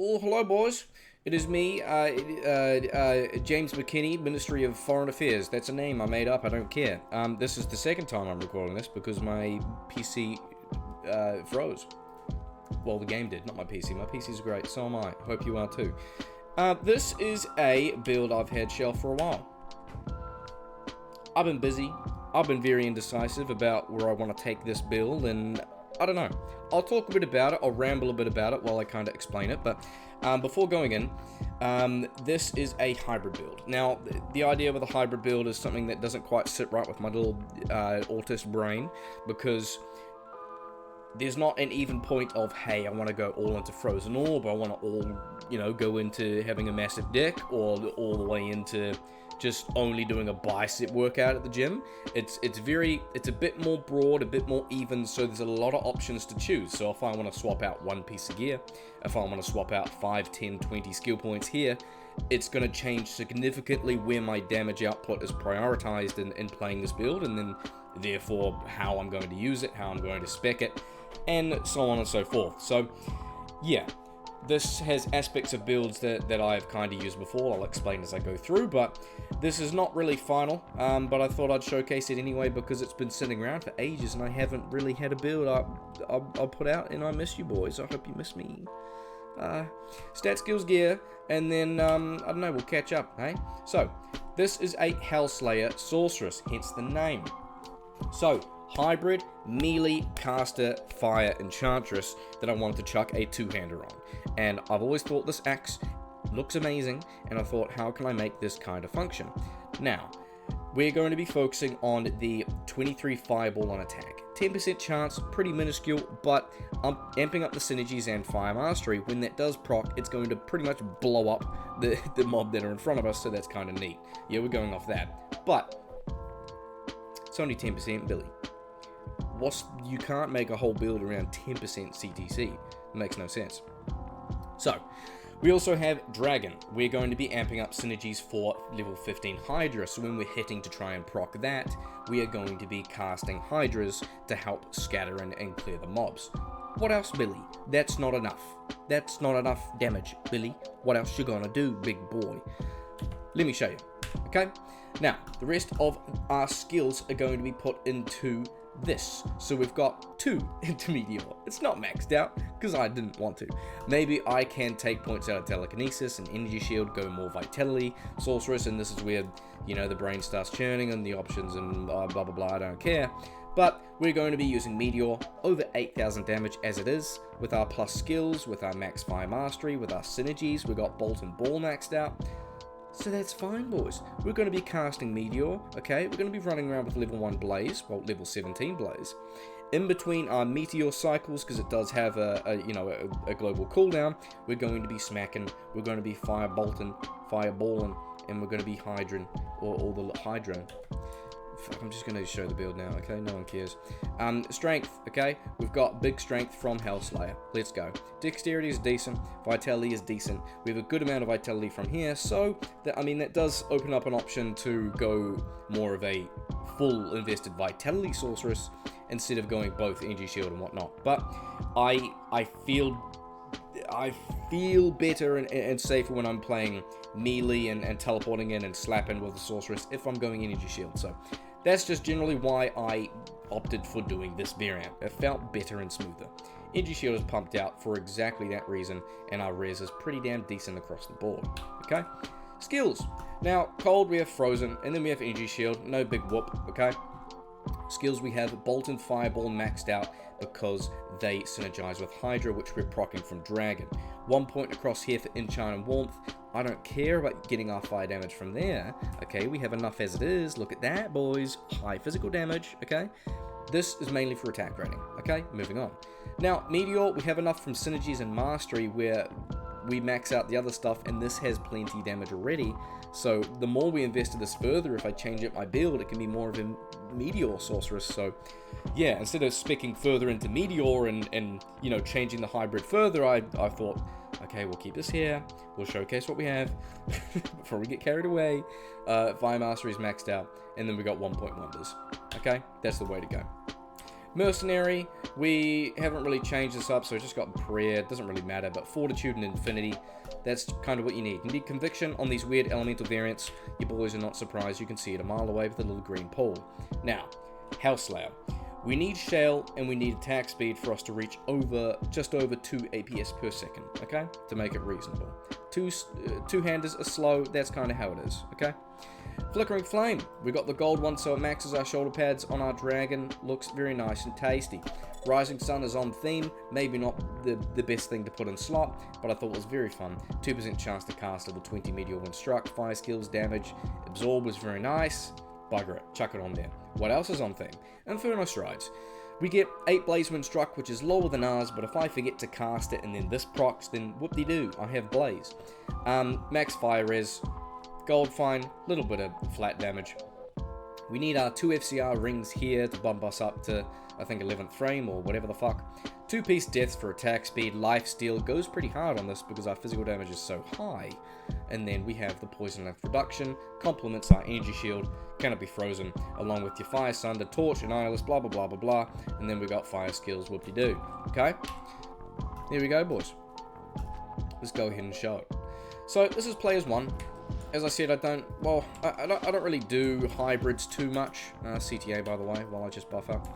Well, hello, boys. It is me, James McKinney, Ministry of Foreign Affairs. That's a name I made up. I don't care. This is the second time I'm recording this because my PC froze. Well, the game did, not my PC. My PC's great. So am I. Hope you are too. This is a build I've had shelved for a while. I've been busy. I've been very indecisive about where I want to take this build, and I don't know. I'll talk a bit about it. I'll ramble a bit about it while I kind of explain it. But before going in, this is a hybrid build. Now, the idea with a hybrid build is something that doesn't quite sit right with my little autist brain, because there's not an even point of, hey, I want to go all into Frozen Orb, I want to all, go into having a massive dick, or all the way into just only doing a bicep workout at the gym. It's a bit more broad, a bit more even, so there's a lot of options to choose. So if I want to swap out one piece of gear, if I want to swap out 5, 10, 20 skill points here, it's going to change significantly where my damage output is prioritized in playing this build, and then therefore how I'm going to use it, how I'm going to spec it, and so on and so forth. So yeah, this has aspects of builds that I've kind of used before. I'll explain as I go through, but this is not really final, but I thought I'd showcase it anyway because it's been sitting around for ages and I haven't really had a build I'll put out, and I miss you boys. I hope you miss me. Stat, skills, gear, and then, I don't know, we'll catch up, hey? So, this is a HELLSLAYER Sorceress, hence the name. So, hybrid, melee, caster, fire, enchantress that I wanted to chuck a two-hander on. And I've always thought this axe looks amazing, and I thought, how can I make this kind of function? Now, we're going to be focusing on the 23 fireball on attack. 10% chance, pretty minuscule, but I'm amping up the synergies and fire mastery. When that does proc, it's going to pretty much blow up the mob that are in front of us, so that's kind of neat. Yeah, we're going off that. But it's only 10% Billy. You can't make a whole build around 10% CTC. It makes no sense. So, we also have Dragon. We're going to be amping up synergies for level 15 Hydra, so when we're hitting to try and proc that, we are going to be casting Hydras to help scatter and clear the mobs. What else, Billy? That's not enough. That's not enough damage, Billy. What else you gonna do, big boy? Let me show you, okay? Now, the rest of our skills are going to be put into this. So we've got 2 into Meteor. It's not maxed out, because I didn't want to. Maybe I can take points out of Telekinesis and Energy Shield, go more Vitality, Sorceress, and this is where, the brain starts churning and the options and blah blah blah, I don't care. But we're going to be using Meteor, over 8,000 damage as it is, with our plus skills, with our max fire mastery, with our synergies. We've got Bolt and Ball maxed out. So that's fine, boys. We're going to be casting Meteor, okay? We're going to be running around with level 1 Blaze, well, level 17 Blaze. In between our Meteor cycles, because it does have a global cooldown, we're going to be smacking, we're going to be fireballing, and we're going to be Hydran, or the Hydra. I'm just going to show the build now, okay? No one cares. Strength, okay? We've got big strength from HELLSLAYER. Let's go. Dexterity is decent. Vitality is decent. We have a good amount of vitality from here, so that does open up an option to go more of a full invested vitality sorceress instead of going both energy shield and whatnot. But I feel better and safer when I'm playing melee and teleporting in and slapping with the sorceress if I'm going energy shield. So that's just generally why I opted for doing this variant. It felt better and smoother. Energy shield is pumped out for exactly that reason, and our res is pretty damn decent across the board. Okay? Skills. Now, cold we have frozen, and then we have energy shield. No big whoop, okay? Skills we have Bolt and Fireball maxed out because they synergize with Hydra, which we're proccing from Dragon. 1 point across here for Enchant and Warmth. I don't care about getting our fire damage from there. Okay, we have enough as it is. Look at that, boys. High physical damage, okay? This is mainly for attack rating, okay? Moving on. Now, Meteor, we have enough from Synergies and Mastery where we max out the other stuff, and this has plenty damage already. So the more we invest in this further, if I change up my build, it can be more of a Meteor Sorceress. So yeah, instead of specking further into Meteor and changing the hybrid further, I thought, okay, we'll keep this here, we'll showcase what we have before we get carried away. Fire Mastery is maxed out, and then we got 1 point wonders. Okay, that's the way to go. Mercenary, we haven't really changed this up, so it's just got prayer. It doesn't really matter, but fortitude and infinity, that's kind of what you need. You need conviction on these weird elemental variants. Your boys are not surprised. You can see it a mile away with a little green pole. Now, HELLSLAYER. We need shell and we need attack speed for us to reach just over 2 APS per second, okay? To make it reasonable. Two-handers are slow, that's kind of how it is, okay? Flickering Flame. We got the gold one, so it maxes our shoulder pads on our dragon. Looks very nice and tasty. Rising Sun is on theme. Maybe not the best thing to put in slot, but I thought it was very fun. 2% chance to cast over 20 meteor when struck. Fire skills, damage. Absorb was very nice. Bugger it. Chuck it on there. What else is on theme? Inferno Strides. We get 8 Blaze when struck, which is lower than ours, but if I forget to cast it and then this procs, then whoop-de-doo, I have Blaze. Max Fire Res. Gold Fine, little bit of flat damage. We need our 2 FCR rings here to bump us up to, I think, 11th frame or whatever the fuck. 2-piece deaths for attack speed. Life steal goes pretty hard on this because our physical damage is so high. And then we have the poison length reduction, complements our energy shield, cannot be frozen, along with your fire sunder, torch, annihilus, blah blah blah blah blah. And then we got fire skills, whoop-de-doo. Okay? Here we go, boys. Let's go ahead and show it. So this is players 1. As I said, I don't really do hybrids too much. CTA, by the way, while I just buff up.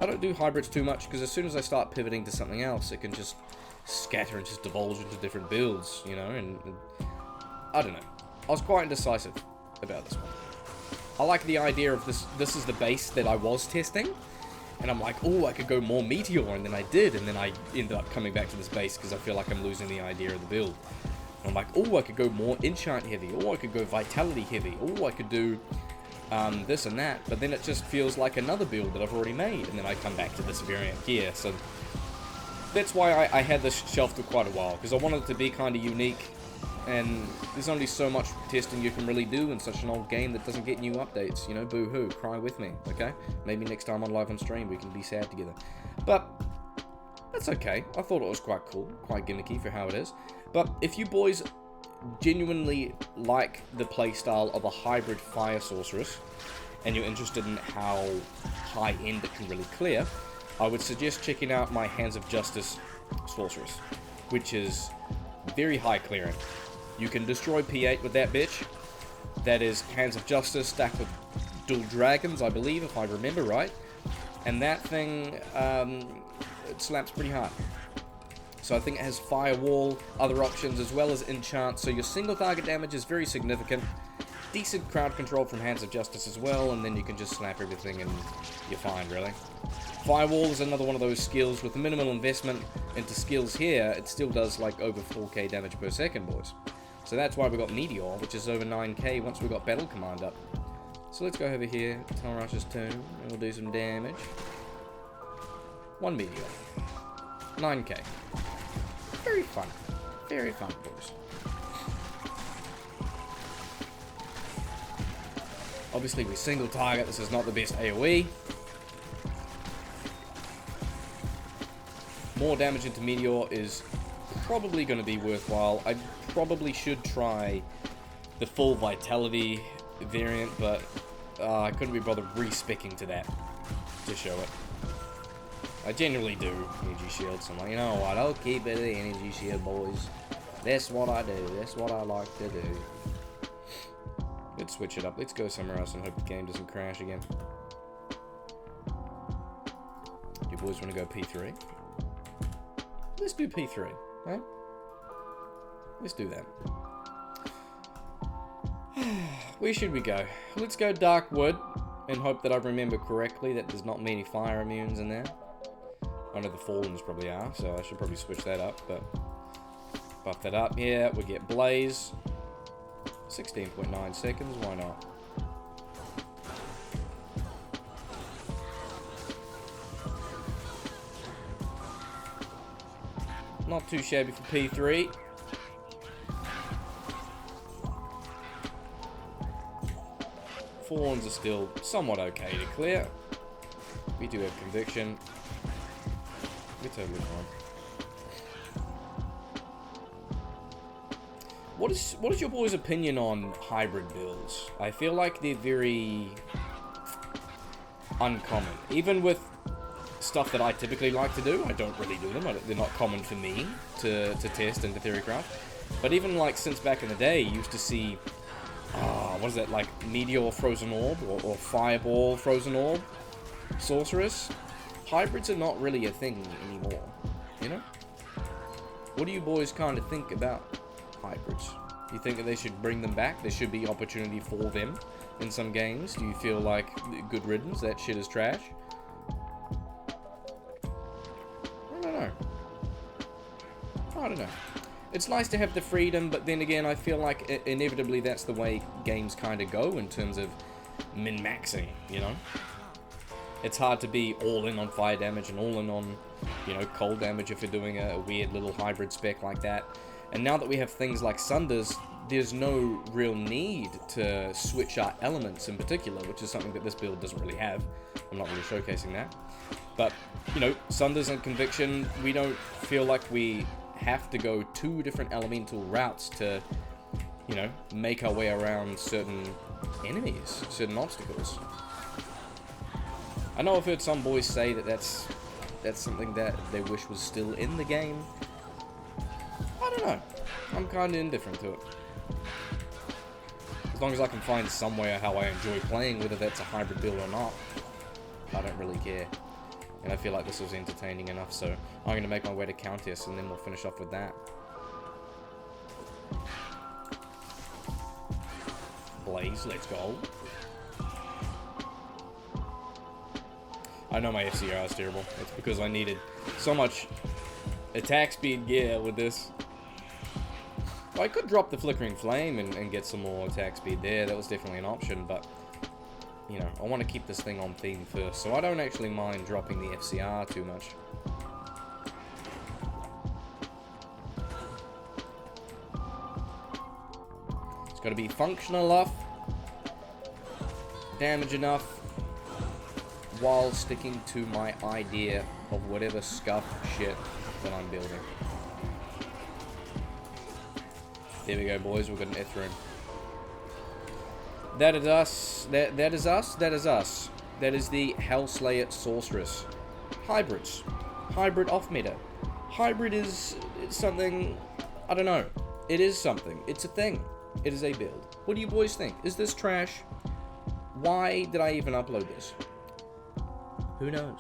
I don't do hybrids too much, because as soon as I start pivoting to something else, it can just scatter and just divulge into different builds, you know, and I don't know. I was quite indecisive about this one. I like the idea of this is the base that I was testing, and I'm like, oh, I could go more Meteor, and then I did, and then I ended up coming back to this base because I feel like I'm losing the idea of the build. I'm like, oh, I could go more enchant heavy, or I could go vitality heavy, or I could do this and that, but then it just feels like another build that I've already made, and then I come back to this variant gear. So that's why I had this shelved for quite a while, because I wanted it to be kind of unique, and there's only so much testing you can really do in such an old game that doesn't get new updates, you know, boo-hoo, cry with me, okay? Maybe next time on live on stream we can be sad together. But that's okay. I thought it was quite cool, quite gimmicky for how it is. But if you boys genuinely like the playstyle of a hybrid fire sorceress, and you're interested in how high-end it can really clear, I would suggest checking out my Hands of Justice sorceress, which is very high clearing. You can destroy P8 with that bitch. That is Hands of Justice stacked with dual dragons, I believe, if I remember right. And that thing, it slaps pretty hard. So I think it has Firewall, other options, as well as Enchant, so your single target damage is very significant. Decent crowd control from Hands of Justice as well, and then you can just slap everything and you're fine, really. Firewall is another one of those skills with minimal investment into skills here. It still does like over 4k damage per second, boys. So that's why we got Meteor, which is over 9k once we got Battle Command up. So let's go over here, Tunnel Rush's Tomb, and we'll do some damage. 1 Meteor. 9k. Very fun. Very fun, boys. Obviously, we single target. This is not the best AoE. More damage into Meteor is probably going to be worthwhile. I probably should try the full Vitality variant, but I couldn't be bothered re-specking to that to show it. I generally do energy shields. I'm like, you know what, I'll keep it the energy shield, boys. That's what I do. That's what I like to do. Let's switch it up. Let's go somewhere else and hope the game doesn't crash again. You boys want to go P3? Let's do P3, right? Let's do that. Where should we go? Let's go Dark Wood and hope that I remember correctly that there's not many fire immunes in there. I know the Fallens probably are, so I should probably switch that up, but buff that up. Yeah, we get Blaze. 16.9 seconds, why not? Not too shabby for P3. Fallens are still somewhat okay to clear. We do have Conviction. We're totally fine. What is your boys' opinion on hybrid builds? I feel like they're very uncommon. Even with stuff that I typically like to do. I don't really do them. They're not common for me to test into Theorycraft. But even like since back in the day, you used to see, what is that, like Meteor Frozen Orb or Fireball Frozen Orb? Sorceress? Hybrids are not really a thing anymore, you know? What do you boys kind of think about hybrids? Do you think that they should bring them back? There should be opportunity for them in some games. Do you feel like good riddance, that shit is trash? I don't know. It's nice to have the freedom, but then again, I feel like inevitably that's the way games kind of go in terms of min-maxing, you know? It's hard to be all in on fire damage and all in on, you know, cold damage if you're doing a weird little hybrid spec like that. And now that we have things like Sunders, there's no real need to switch our elements in particular, which is something that this build doesn't really have. I'm not really showcasing that. But, you know, Sunders and Conviction, we don't feel like we have to go 2 different elemental routes to, you know, make our way around certain enemies, certain obstacles. I know I've heard some boys say that that's something that they wish was still in the game. I don't know. I'm kind of indifferent to it. As long as I can find somewhere how I enjoy playing, whether that's a hybrid build or not, I don't really care. And I feel like this was entertaining enough, so I'm going to make my way to Countess, and then we'll finish off with that. Blaze, let's go. I know my FCR is terrible. It's because I needed so much attack speed gear with this. I could drop the Flickering Flame and get some more attack speed there. That was definitely an option, but, you know, I want to keep this thing on theme first, so I don't actually mind dropping the FCR too much. It's got to be functional enough, damage enough, while sticking to my idea of whatever scuff shit that I'm building. There we go, boys. We've got an Ithrin. That is us. That is us. That is us. That is the HELLSLAYER Sorceress. Hybrids. Hybrid off meta. Hybrid is something. I don't know. It is something. It's a thing. It is a build. What do you boys think? Is this trash? Why did I even upload this? Who knows?